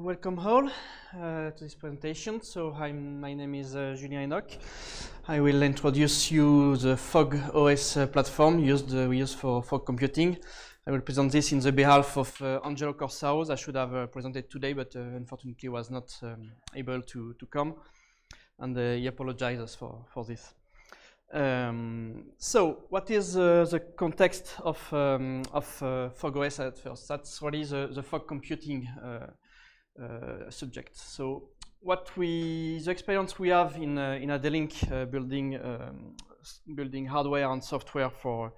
welcome all to this presentation. So my name is Julien Enoch. I will introduce you the fog05 platform we use for fog computing. I will present this in the behalf of Angelo Corsaro. I should have presented today, but unfortunately was not able to come, and he apologizes for this. So what is the context of fog05 at first? That's really the fog computing subject. So the experience we have in ADLINK building hardware and software for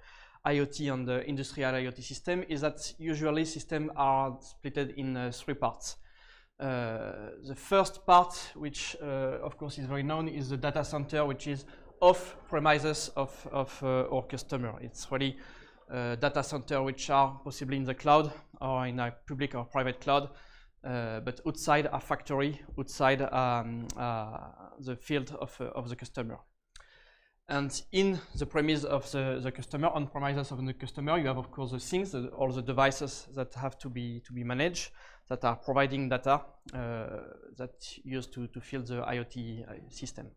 IoT and the industrial IoT system is that usually systems are split in three parts. The first part, which of course is very known, is the data center, which is off premises of our customer. It's really data center which are possibly in the cloud or in a public or private cloud, but outside a factory, outside the field of the customer. And in the premise of the customer, on premises of the customer, you have of course the things, all the devices that have to be managed, that are providing data that used to fill the IoT system.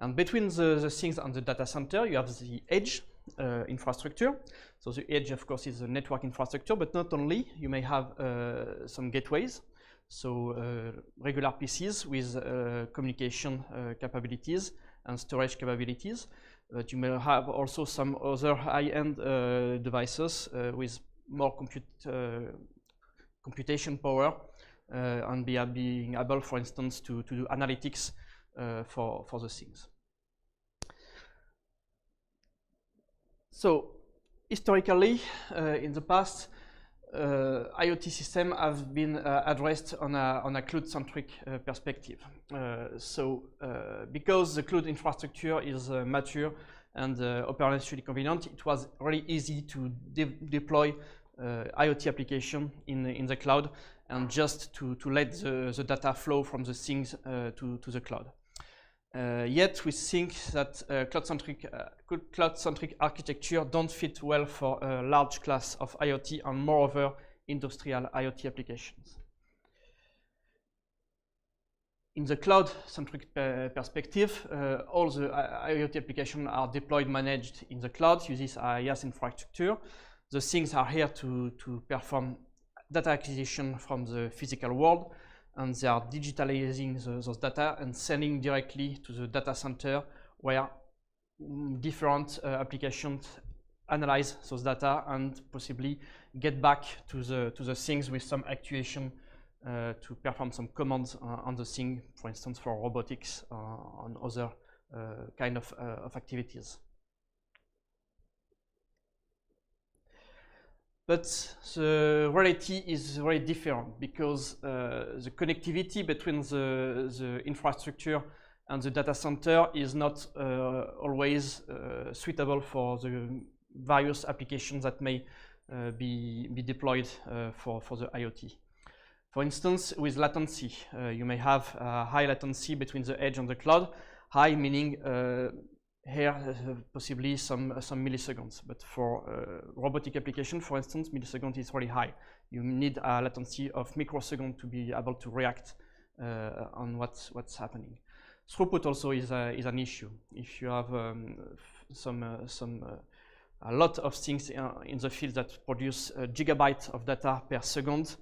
And between the things and the data center, you have the edge infrastructure. So the edge, of course, is the network infrastructure, but not only. You may have some gateways, so regular PCs with communication capabilities and storage capabilities. But you may have also some other high-end devices with more computation power and being able, for instance, to do analytics for the things. So historically, in the past, IoT systems have been addressed on a cloud-centric perspective. Because the cloud infrastructure is mature and operationally convenient, it was really easy to deploy IoT application in the cloud and just to let the data flow from the things to the cloud. Yet we think that cloud-centric architecture don't fit well for a large class of IoT and moreover industrial IoT applications. In the cloud-centric perspective, all the IoT applications are deployed, managed in the cloud, uses IaaS infrastructure. The things are here to perform data acquisition from the physical world, and they are digitalizing those data and sending directly to the data center where different applications analyze those data and possibly get back to the things with some actuation to perform some commands on the thing, for instance, for robotics and other kind of activities. But the reality is very different because the connectivity between the infrastructure and the data center is not always suitable for the various applications that may be deployed for the IoT. For instance, with latency, you may have high latency between the edge and the cloud. High meaning here possibly some milliseconds, but for robotic application, for instance, millisecond is really high. You need a latency of microseconds to be able to react on what's happening. Throughput also is an issue. If you have a lot of things in the field that produce gigabytes of data per second,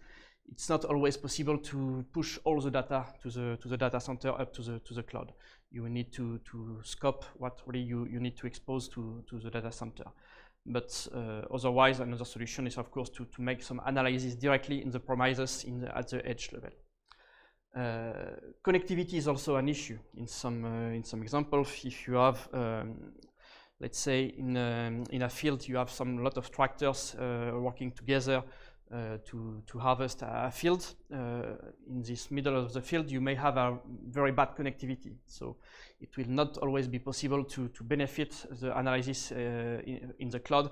it's not always possible to push all the data to the data center up to the cloud. You need to scope what really you need to expose to the data center. But otherwise, another solution is, of course, to make some analysis directly in the premises at the edge level. Connectivity is also an issue. In some examples, if you have, let's say, in a field, you have lot of tractors working together to harvest a field. In this middle of the field, you may have a very bad connectivity. So it will not always be possible to benefit the analysis in the cloud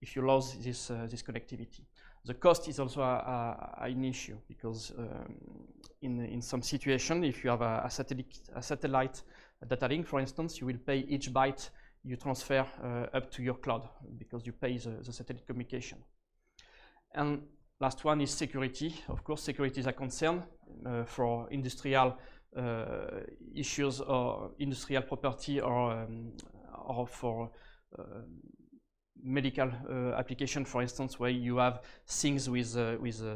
if you lose this connectivity. The cost is also an issue because in some situation, if you have a satellite data link, for instance, you will pay each byte you transfer up to your cloud because you pay the satellite communication. And last one is security. Of course, security is a concern. for industrial issues or industrial property, or for medical application, for instance, where you have things with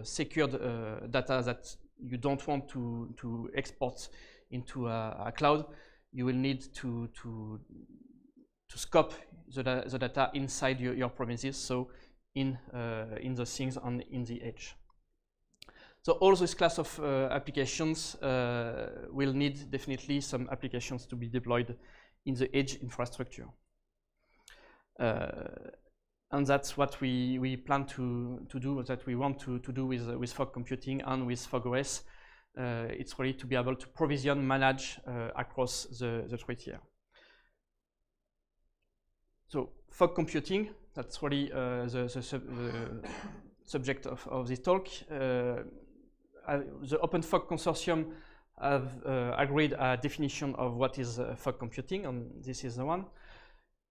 secured data that you don't want to export into a cloud. You will need to scope the data inside your premises, so in the things and in the edge. So all this class of applications will need definitely some applications to be deployed in the edge infrastructure. And that's what we plan to do, that we want to do with fog computing and with fog05. It's really to be able to provision, manage across the 3 tiers. So fog computing, that's really the subject of this talk. The Open Fog Consortium have agreed a definition of what is fog computing, and this is the one.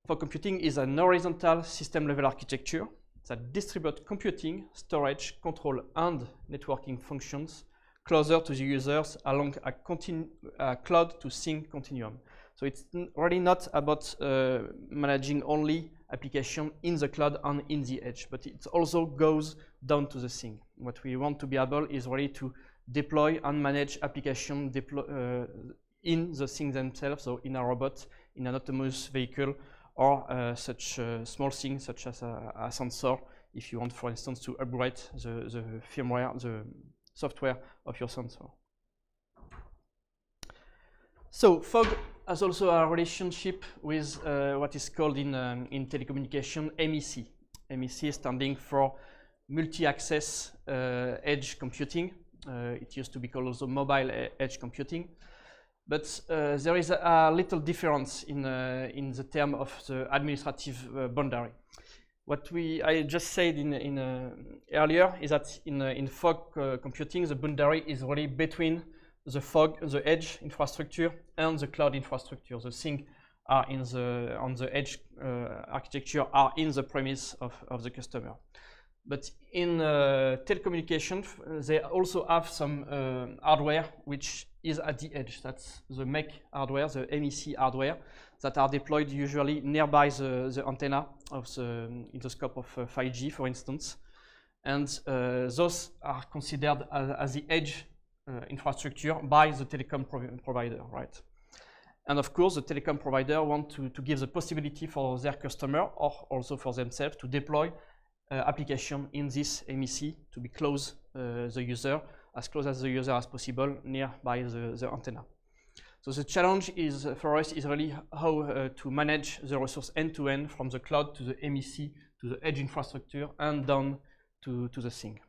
Fog computing is an horizontal system-level architecture that distributes computing, storage, control, and networking functions closer to the users along a cloud-to-sink continuum. So it's really not about managing only application in the cloud and in the edge, but it also goes down to the sink. What we want to be able is really to deploy and manage application in the sink themselves, so in a robot, in an autonomous vehicle, or such small things such as a sensor, if you want, for instance, to upgrade the firmware, the software of your sensor. So fog has also a relationship with what is called in telecommunication MEC. MEC standing for Multiaccess Edge Computing. It used to be called also Mobile Edge Computing. But there is a little difference in the term of the administrative boundary. What I just said earlier is that in fog computing, the boundary is really between the edge infrastructure and the cloud infrastructure. The things are on the edge architecture are in the premise of the customer. But in telecommunication, they also have some hardware which is at the edge. That's the MEC hardware, the MEC hardware, that are deployed usually nearby the antenna in the scope of 5G, for instance. And those are considered as the edge infrastructure by the telecom provider, right? And of course, the telecom provider want to give the possibility for their customer, or also for themselves, to deploy application in this MEC to be close the user, as close as the user as possible, nearby the antenna. So the challenge for us is really how to manage the resource end-to-end from the cloud to the MEC to the edge infrastructure and down to the sink.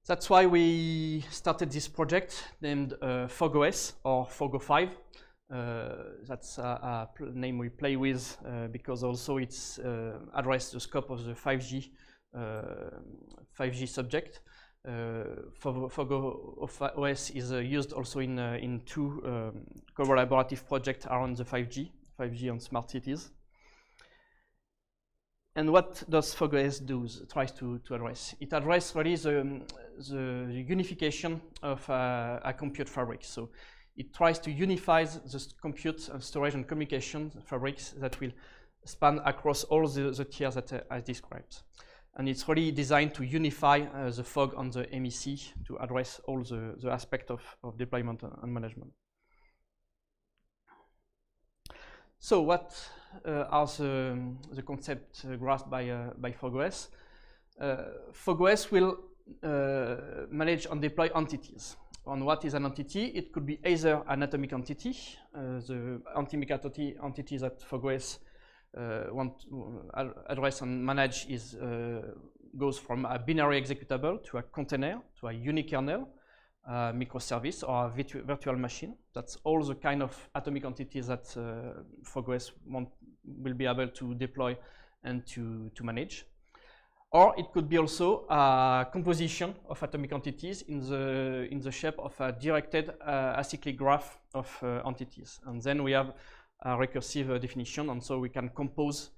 That's why we started this project named fog05 or fog05. That's a name we play with because also it's addressed the scope of the 5G subject. fog05 is used also in two collaborative projects around the 5G and smart cities. And what does fog05 do? Tries to address? It addresses really the unification of a compute fabric. So it tries to unify the compute and storage and communication fabrics that will span across all the tiers that I described. And it's really designed to unify the fog on the MEC to address all the aspects of deployment and management. So what are the concepts grasped by fog05? fog05 will manage and deploy entities. On what is an entity? It could be either an atomic entity, the atomic entity that fog05 want to address and manage goes from a binary executable to a container, to a unique kernel, a microservice, or a virtual machine. That's all the kind of atomic entities that fog05 will be able to deploy and to manage. Or it could be also a composition of atomic entities in the shape of a directed acyclic graph of entities. And then we have a recursive definition, and so we can compose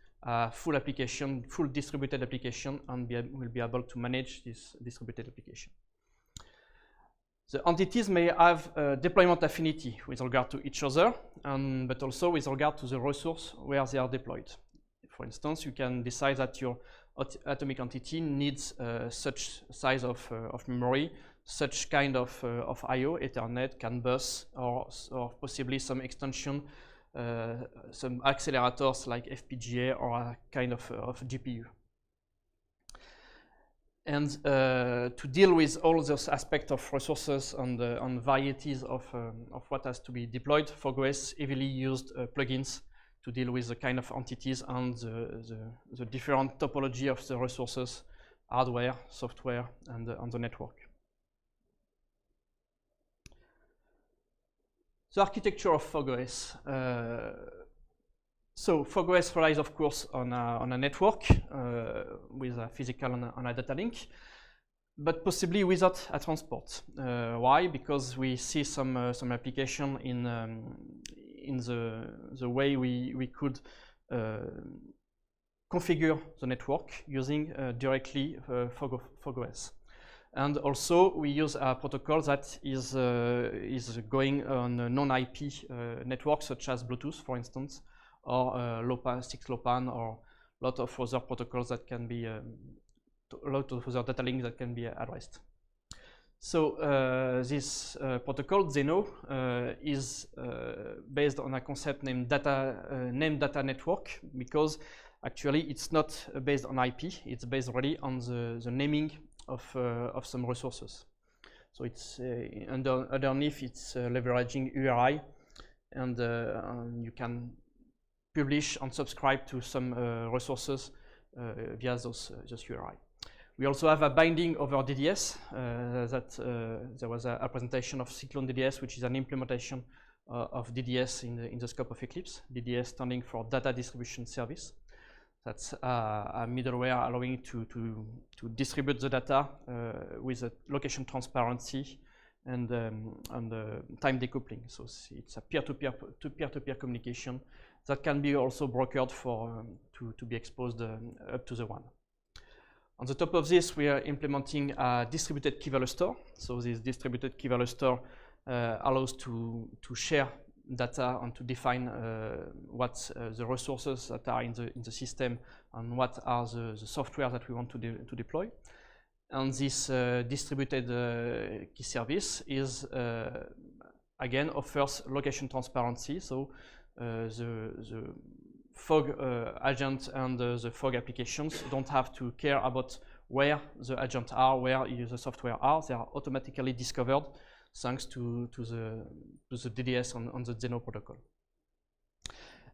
full application, full distributed application, and will be able to manage this distributed application. The entities may have deployment affinity with regard to each other, but also with regard to the resource where they are deployed. For instance, you can decide that your atomic entity needs such size of memory, such kind of I/O, Ethernet, CAN bus, or possibly some extension, some accelerators like FPGA or a kind of GPU. And to deal with all those aspects of resources and varieties of what has to be deployed, fog05 heavily used plugins to deal with the kind of entities and the different topology of the resources, hardware, software, and the network. The architecture of fog05. So fog05 relies, of course, on a network with a physical and a data link, but possibly without a transport. Why? Because we see some application in the way we could configure the network using directly fog05. And also we use a protocol that is going on a non-IP networks such as Bluetooth, for instance, or 6LoWPAN, or a lot of other protocols that can be, a lot of other data links that can be addressed. So this protocol, Zeno, is based on a concept named data network, because actually it's not based on IP, it's based really on the naming of some resources. So it's underneath it's leveraging URI, and you can publish and subscribe to some resources via those URI. We also have a binding over DDS. There was a presentation of Cyclone DDS, which is an implementation of DDS in the scope of Eclipse. DDS standing for Data Distribution Service. That's a middleware allowing to distribute the data with a location transparency and time decoupling. So it's a peer-to-peer communication that can be also brokered to be exposed up to the WAN. On the top of this, we are implementing a distributed key value store. So this distributed key value store allows to share data and to define what the resources that are in the system and what are the software that we want to deploy. And this distributed key service is again offers location transparency. So the fog agent and the fog applications don't have to care about where the agents are, where the software are. They are automatically discovered thanks to the DDS on the Zeno protocol.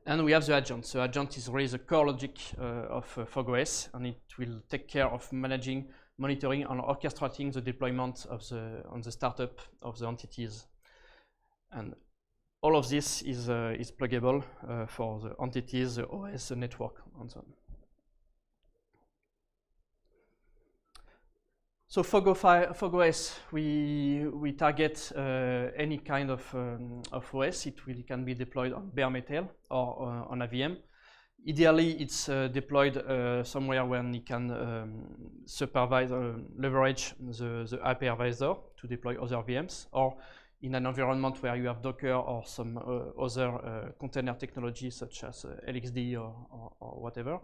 And we have the agent. The agent is really the core logic of fog05, and it will take care of managing, monitoring, and orchestrating the deployment on the startup of the entities. And all of this is pluggable for the entities, the OS, the network, and so on. So fog05, we target any kind of OS. It can be deployed on bare metal or on a VM. Ideally, it's deployed somewhere where you can supervise or leverage the hypervisor to deploy other VMs, or in an environment where you have Docker or some other container technology such as LXD or whatever.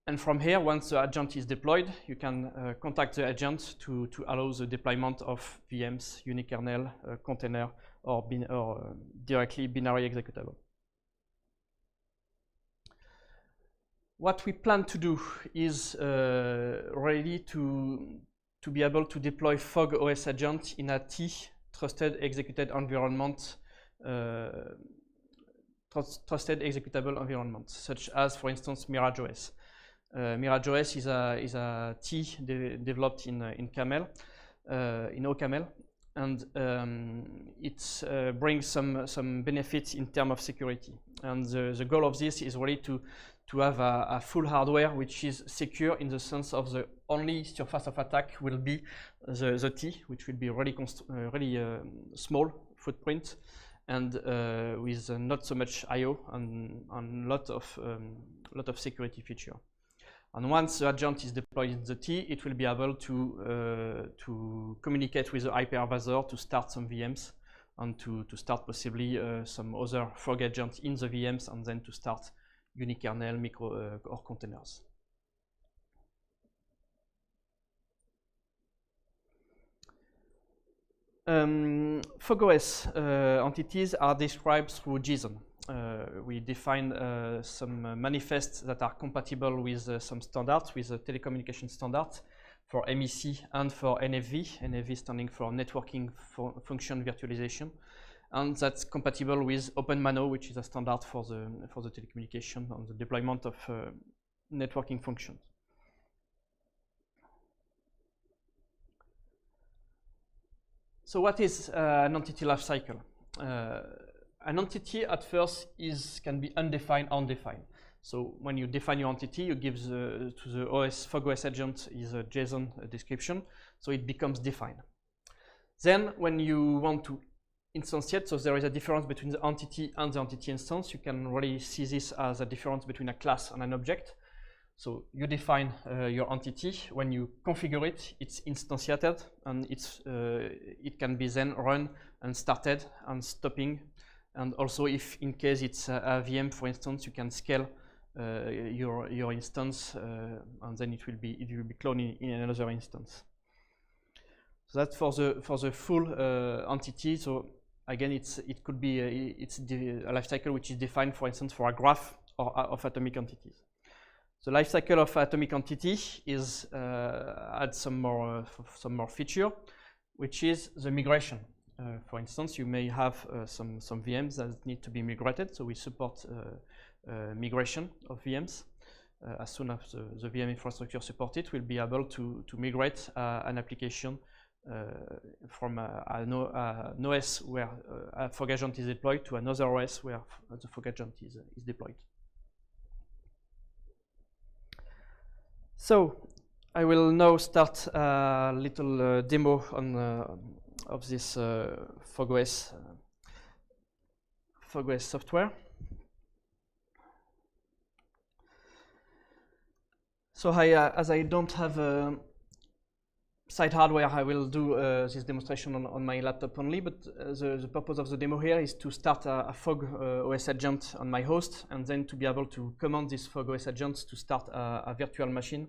And from here, once the agent is deployed, you can contact the agent to allow the deployment of VMs, unikernel, container, or directly binary executable. What we plan to do is really to be able to deploy fog05 agent in a trusted executed environment, trusted executable environment, such as, for instance, MirageOS. MirageOS is a T developed in Camel, in OCaml, and it brings some benefits in terms of security. And the goal of this is really to have a full hardware which is secure, in the sense of the only surface of attack will be the T, which will be really small footprint, and with not so much I/O and lot of security feature. And once the agent is deployed in the T, it will be able to communicate with the hypervisor to start some VMs and to start possibly some other fog agent in the VMs, and then to start unikernel, micro or containers. FogOS entities are described through JSON. We define some manifests that are compatible with some standards, with a telecommunication standard for MEC and for NFV, NFV standing for Networking Function Virtualization, and that's compatible with OpenMano, which is a standard for the telecommunication and the deployment of networking functions. So what is an entity lifecycle? An entity at first can be undefined, undefined. So when you define your entity, you give to the FogOS agent is a JSON description, so it becomes defined. Then when you want to instantiate, so there is a difference between the entity and the entity instance. You can really see this as a difference between a class and an object. So you define your entity. When you configure it, it's instantiated, and it can be then run and started and stopping. And also, if in case it's a VM, for instance, you can scale your instance, and then it will be cloned in another instance. So that's for the full entity. So again, it could be a lifecycle which is defined, for instance, for a graph or of atomic entities. The lifecycle of atomic entity is adds some more feature, which is the migration. For instance, you may have some VMs that need to be migrated, so we support migration of VMs. As soon as the VM infrastructure supports it, we'll be able to migrate an application from an OS where a fog agent is deployed to another OS where the fog agent is deployed. So I will now start a little demo of this FogOS software. So as I don't have site hardware, I will do this demonstration on my laptop only, but the purpose of the demo here is to start a FogOS agent on my host, and then to be able to command this FogOS agent to start a virtual machine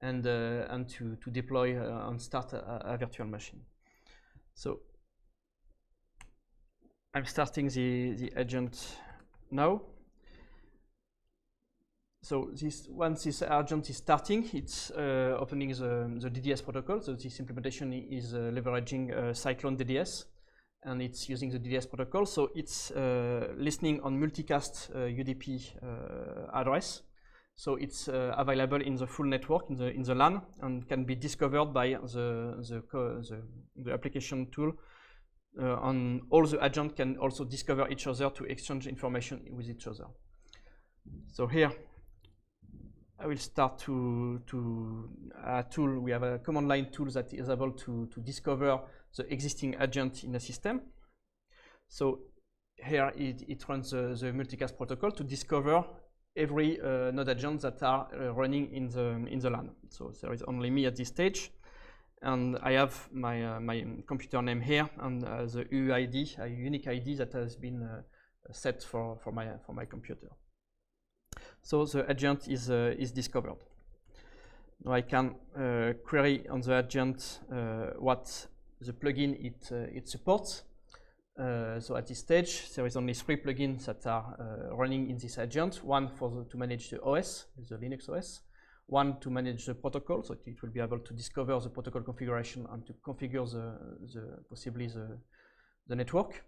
and to deploy and start a virtual machine. So I'm starting the agent now. So once this agent is starting, it's opening the DDS protocol. So this implementation is leveraging Cyclone DDS, and it's using the DDS protocol. So it's listening on multicast UDP address. So it's available in the full network in the LAN, and can be discovered by the application tool. And all the agents can also discover each other to exchange information with each other. So here I will start to a tool. We have a command line tool that is able to discover the existing agent in the system. So here it runs the multicast protocol to discover every node agent that are running in the LAN. So there is only me at this stage, and I have my computer name here and the UID, a unique ID that has been set for my computer. So the agent is discovered. Now I can query on the agent what the plugin it supports. So at this stage, there is only 3 plugins that are running in this agent. One to manage the OS, the Linux OS. One to manage the protocol, so it will be able to discover the protocol configuration and to configure possibly the network.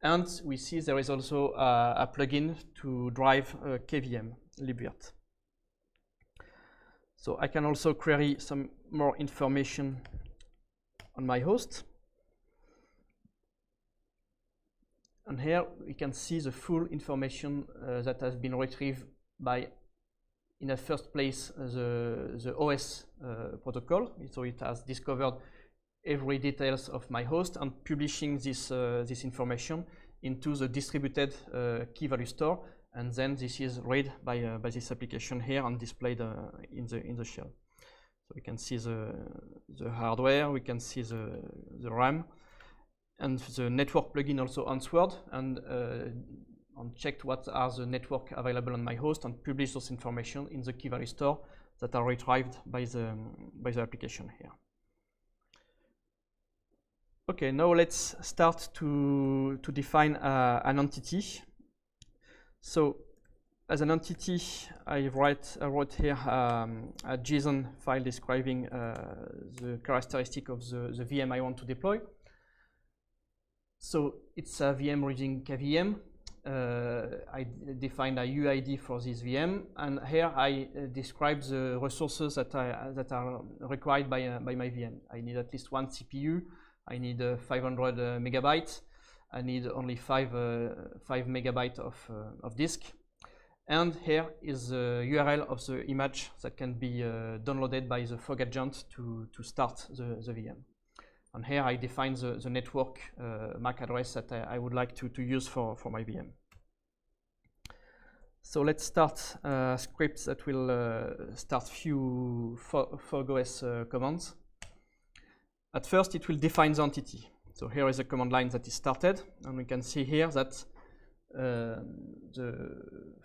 And we see there is also a plugin to drive KVM, libvirt. So I can also query some more information on my host. And here we can see the full information that has been retrieved by, in the first place, the OS protocol. So it has discovered every details of my host, and publishing this information into the distributed key value store, and then this is read by this application here and displayed in the shell. So we can see the hardware, we can see the RAM, and the network plugin also answered and checked what are the network available on my host and published those information in the key value store that are retrieved by the application here. Okay, now let's start to define an entity. So as an entity, I wrote here a JSON file describing the characteristic of the VM I want to deploy. So it's a VM reading KVM. I defined a UID for this VM, and here I describe the resources that are required by my VM. I need at least one CPU. I need 500 megabytes. I need only 5 megabytes of disk. And here is the URL of the image that can be downloaded by the fog agent to start the VM. And here I define the network MAC address that I would like to use for my VM. So let's start scripts that will start few fog05 commands. At first, it will define the entity. So here is a command line that is started, and we can see here that the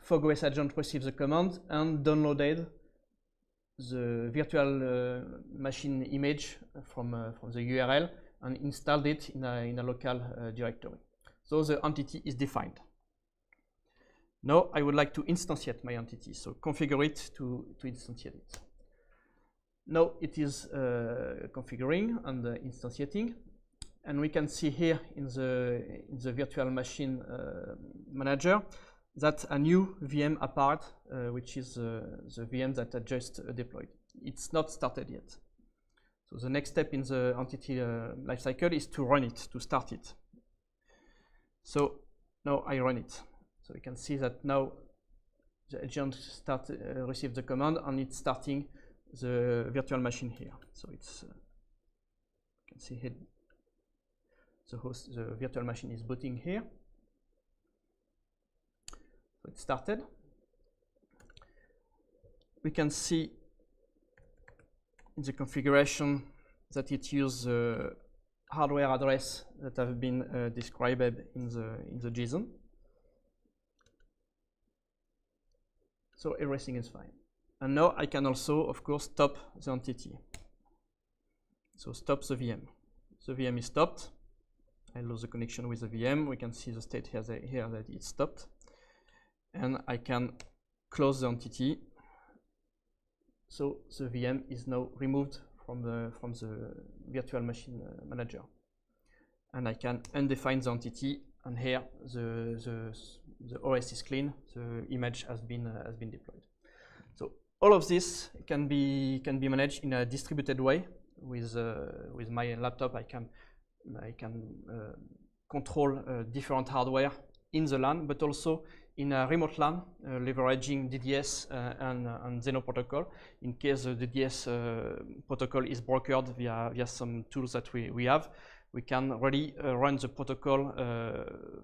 fog05 agent received the command and downloaded the virtual machine image from the URL and installed it in a local directory. So the entity is defined. Now I would like to instantiate my entity, so configure it to instantiate it. Now it is configuring and instantiating, and we can see here in the virtual machine manager that a new VM apart, which is the VM that I just deployed. It's not started yet. So the next step in the entity lifecycle is to run it, to start it. So now I run it. So we can see that now the agent received the command and it's starting the virtual machine here. So it's you can see here the virtual machine is booting here. So it started. We can see in the configuration that it uses the hardware address that have been described in the JSON. So everything is fine. And now I can also, of course, stop the entity. So stop the VM. The VM is stopped. I lose the connection with the VM. We can see the state here that it's stopped. And I can close the entity. So the VM is now removed from the virtual machine manager. And I can undefine the entity, and here the OS is clean. The image has been deployed. So all of this can be managed in a distributed way. With my laptop, I can control different hardware in the LAN, but also in a remote LAN, leveraging DDS and Xeno protocol. In case the DDS protocol is brokered via some tools that we have, we can really run the protocol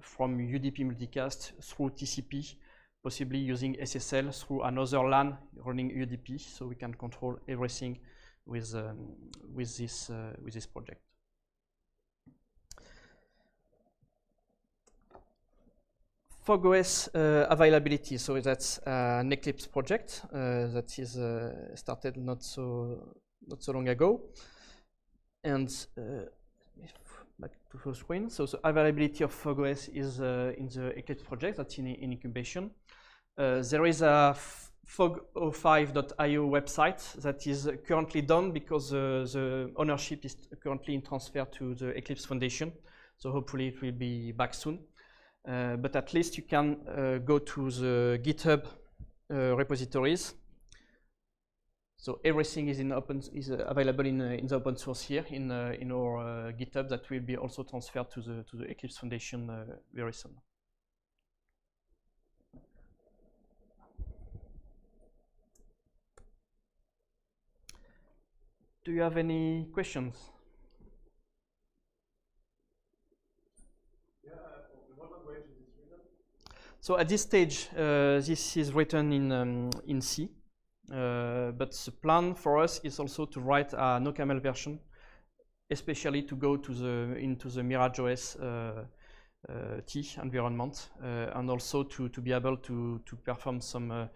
from UDP multicast through TCP, possibly using SSL through another LAN running UDP, so we can control everything with this project. fog05 availability, so that's an Eclipse project that is started not so long ago, and back to full screen. So the availability of fog05 is in the Eclipse project that's in incubation. There is a fog05.io website that is currently done because the ownership is currently in transfer to the Eclipse Foundation. So hopefully it will be back soon. But at least you can go to the GitHub repositories. So everything is available in the open source here in our GitHub that will be also transferred to the Eclipse Foundation very soon. Do you have any questions? Yeah, what are So at this stage, this is written in C, but the plan for us is also to write a no-camel version, especially to go to into the MirageOS T environment, and also to be able to perform some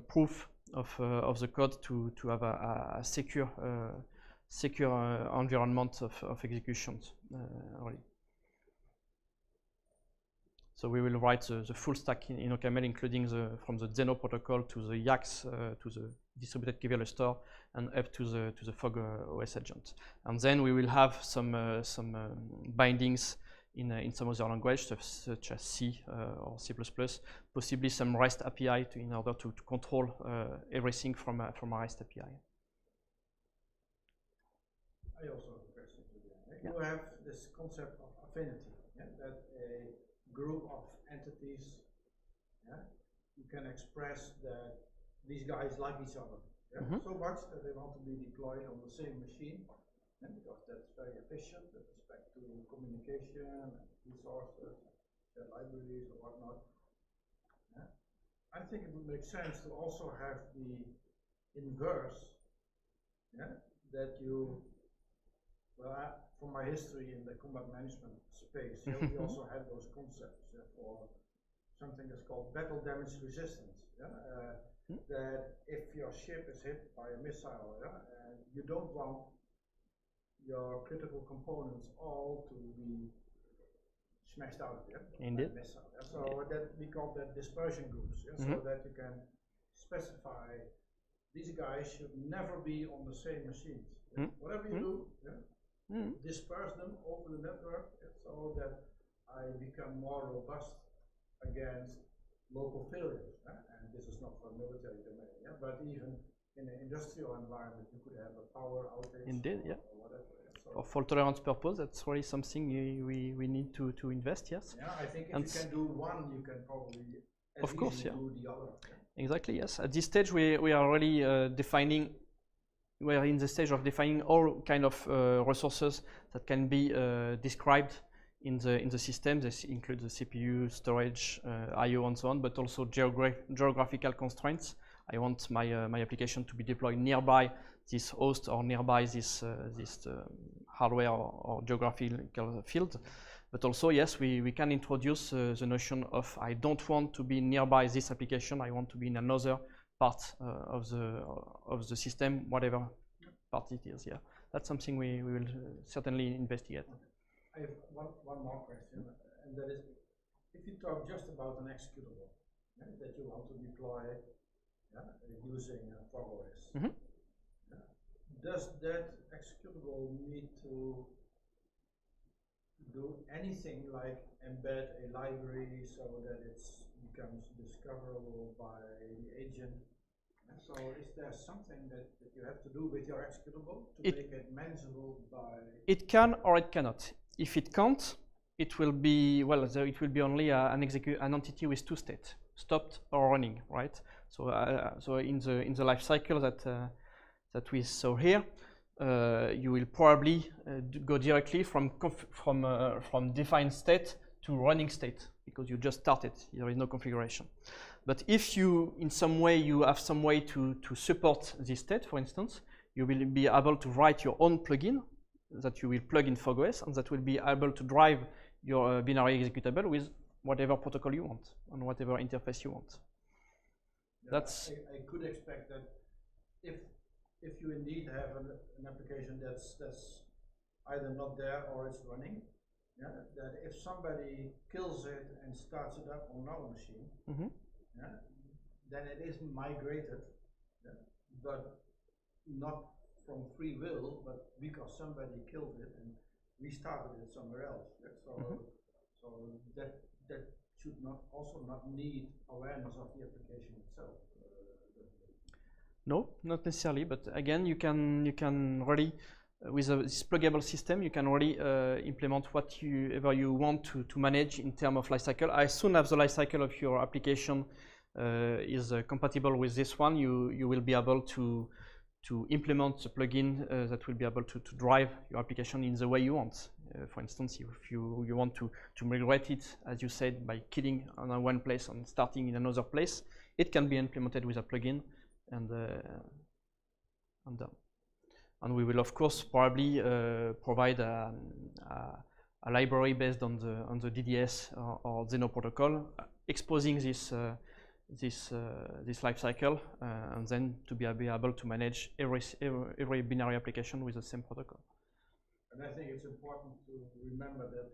proof of the code to have a secure environment of executions really. So we will write the full stack in OCaml, including from the Zeno protocol to the YAX to the distributed key value store and up to the fog05 agent. And then we will have some bindings in some other language such as C or C++, possibly some REST API in order to control everything from a REST API. I also have a question to you. Yeah. You have this concept of affinity, yeah? That a group of entities, yeah, you can express that these guys like each other, yeah? So much that they want to be deployed on the same machine, yeah? Because that's very efficient with respect to communication, resources, shared libraries or whatnot. Yeah? I think it would make sense to also have the inverse, yeah? That you, well, from my history in the combat management space, yeah, we also had those concepts for something that's called battle damage resistance. Yeah? That if your ship is hit by a missile, yeah, and you don't want your critical components all to be smashed out, yeah, Indeed. By a missile. Yeah? So that we call that dispersion groups, yeah? So that you can specify these guys should never be on the same machines. Yeah? Whatever you do, yeah? Disperse them over the network, yeah? So that I become more robust against local failures. Yeah? And this is not for military domain, yeah? But even in an industrial environment, you could have a power outage. Indeed, yeah. Or whatever. Yeah? So for fault tolerance purpose, that's really something we need to invest, yes. Yeah, I think if you can do one, you can probably of course, yeah. do the other. Yeah? Exactly, yes. At this stage, we are already defining. We are in the stage of defining all kind of resources that can be described in the system. This includes the CPU, storage, I/O, and so on, but also geographical constraints. I want my application to be deployed nearby this host or nearby this hardware or geographical field. But also, yes, we can introduce the notion of I don't want to be nearby this application. I want to be in another part of the system, whatever part it is. Yeah, that's something we will certainly investigate. I have one more question, and that is, if you talk just about an executable, yeah, that you want to deploy, yeah, using fog05, yeah, does that executable need to do anything like embed a library so that it becomes discoverable by the agent? And so is there something that you have to do with your executable to make it manageable by? It can or it cannot. If it can't, it will be, well, it will be only an entity with two states, stopped or running, right? So so in the life cycle that we saw here, you will probably go directly from defined state to running state because you just started. There is no configuration. But if you, in some way, you have some way to support this state, for instance, you will be able to write your own plugin that you will plug in fog05, and that will be able to drive your binary executable with whatever protocol you want and whatever interface you want. Yeah, that's. I could expect that if you indeed have an application that's either not there or it's running, yeah, that if somebody kills it and starts it up on another machine, yeah, then it is migrated, yeah, but not from free will, but because somebody killed it and restarted it somewhere else. Yeah? So, so that should not need awareness of the application itself. No, not necessarily. But again, you can really with this pluggable system, you can really implement whatever you want to manage in terms of lifecycle. As soon as the lifecycle of your application is compatible with this one, you will be able to implement the plugin that will be able to drive your application in the way you want. For instance, if you want to migrate it, as you said, by killing on one place and starting in another place, it can be implemented with a plugin and done. And we will, of course, probably provide a library based on the DDS or Zeno protocol, exposing this life cycle, and then to be able to manage every binary application with the same protocol. And I think it's important to remember that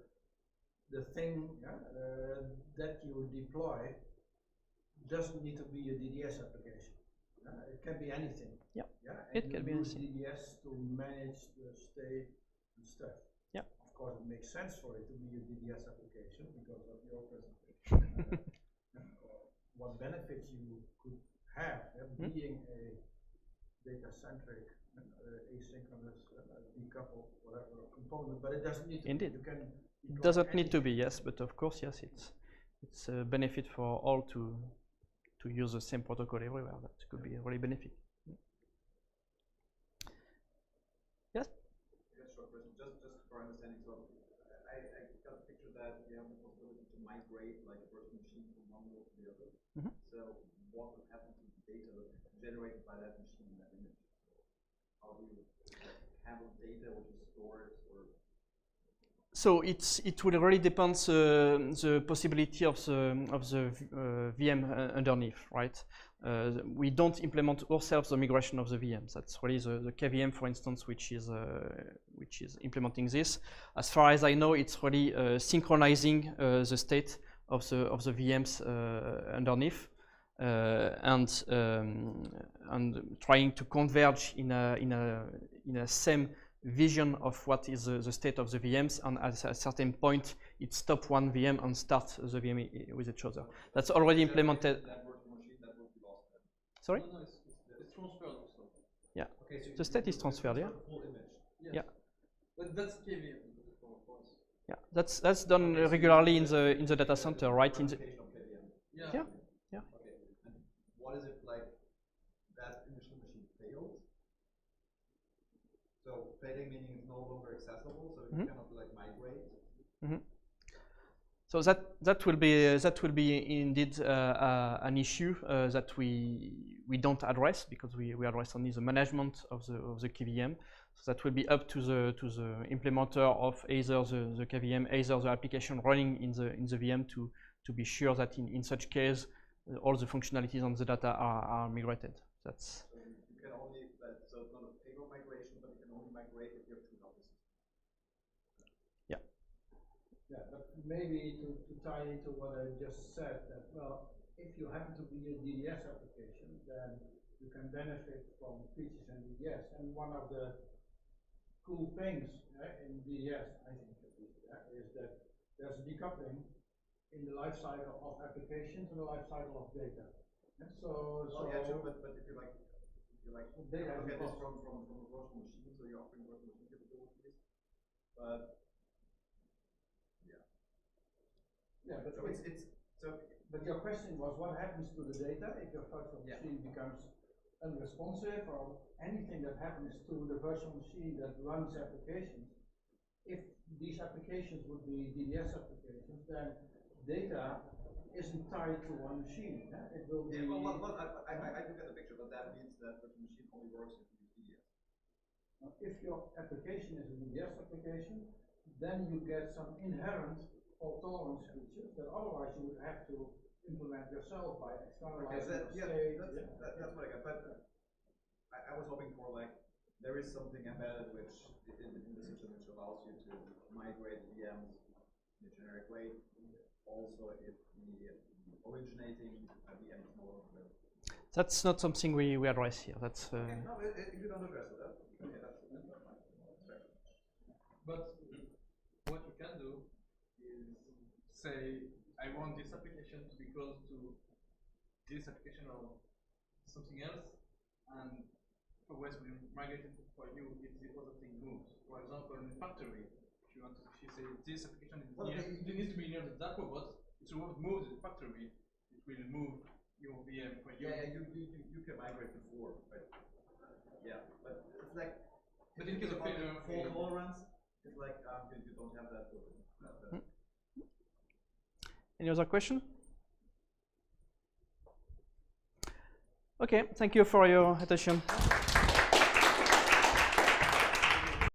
the thing that you deploy doesn't need to be a DDS application. It can be anything. Yeah, and it can be anything. DDS to manage the state and stuff. Yeah. Of course, it makes sense for it to be a DDS application because of your presentation. What benefits you could have being a data-centric, asynchronous, decoupled, whatever component, but it doesn't need to Indeed. be. You can it doesn't need to be, yes, but of course, yes, it's a benefit for all to use the same protocol everywhere. That could be really beneficial. Yes? Yes, short question. Just for understanding, so I got a picture that you have the possibility to migrate like a virtual machine from one node to the other. So what would happen to the data generated by that machine in that image? How do you handle data which is stored or? So it will really depend the possibility of the VM underneath, right? We don't implement ourselves the migration of the VMs. That's really the KVM, for instance, which is implementing this. As far as I know, it's really synchronizing the state of the VMs underneath and trying to converge in a same vision of what is the state of the VMs, and at a certain point it stops one VM and starts the VM with each other. That's already implemented. That virtual machine that will be lost then. Sorry? No, it's transferred also. Yeah. Okay, so The state is transferred, yeah. the full image. Yes. Yeah. But that's KVM, of course. Yeah, that's done regularly in the data center, right? In the Yeah. Yeah. Yeah. Okay. And what is it like that initial machine failed? So failing meaning it's no longer accessible, so you cannot like migrate. So that will be indeed an issue that we don't address, because we address only the management of the KVM. So that will be up to the implementer of either the KVM, either the application running in the VM to be sure that in such case all the functionalities on the data are migrated. That's. So you can only so it's not a payload migration, but you can only migrate if you have two copies. Yeah, but maybe to tie into what I just said, that well, if you happen to be a DDS application, then you can benefit from features in DDS. And one of the cool things in DDS, I think at least, is that there's decoupling in the life cycle of applications and the life cycle of data. And so, Yeah, true, but if you like data look at this cost. from a virtual machine, so you're offering virtual machine capabilities, but yeah, but so it's so. But your question was, what happens to the data if your virtual machine becomes unresponsive, or anything that happens to the virtual machine that runs applications? If these applications would be DDS applications, then data isn't tied to one machine. It will be. Yeah, well, I look at the picture, but that means that virtual machine only works if you use DDS. If your application is a DDS application, then you get some inherent fault tolerance features that otherwise you would have to implement yourself by externalizing your state. That's what I got. But I was hoping for like there is something embedded which in the system which allows you to migrate VMs in a generic way. Also, if the originating VM is no longer available. That's not something we address here. That's. Okay, no, you don't address it. Okay, that's fine. But what you can do is say, I want this application to be close to this application or something else, and always will migrate it for you if the other thing moves. For example, in the factory, if you say this application it needs to be near the dark robot, it will move the factory, it will move your VM for you. Yeah, you can migrate before, but yeah, but it's like. But in case of failure, fault tolerance, It's like you don't have that built-in. Any other question? Okay, thank you for your attention.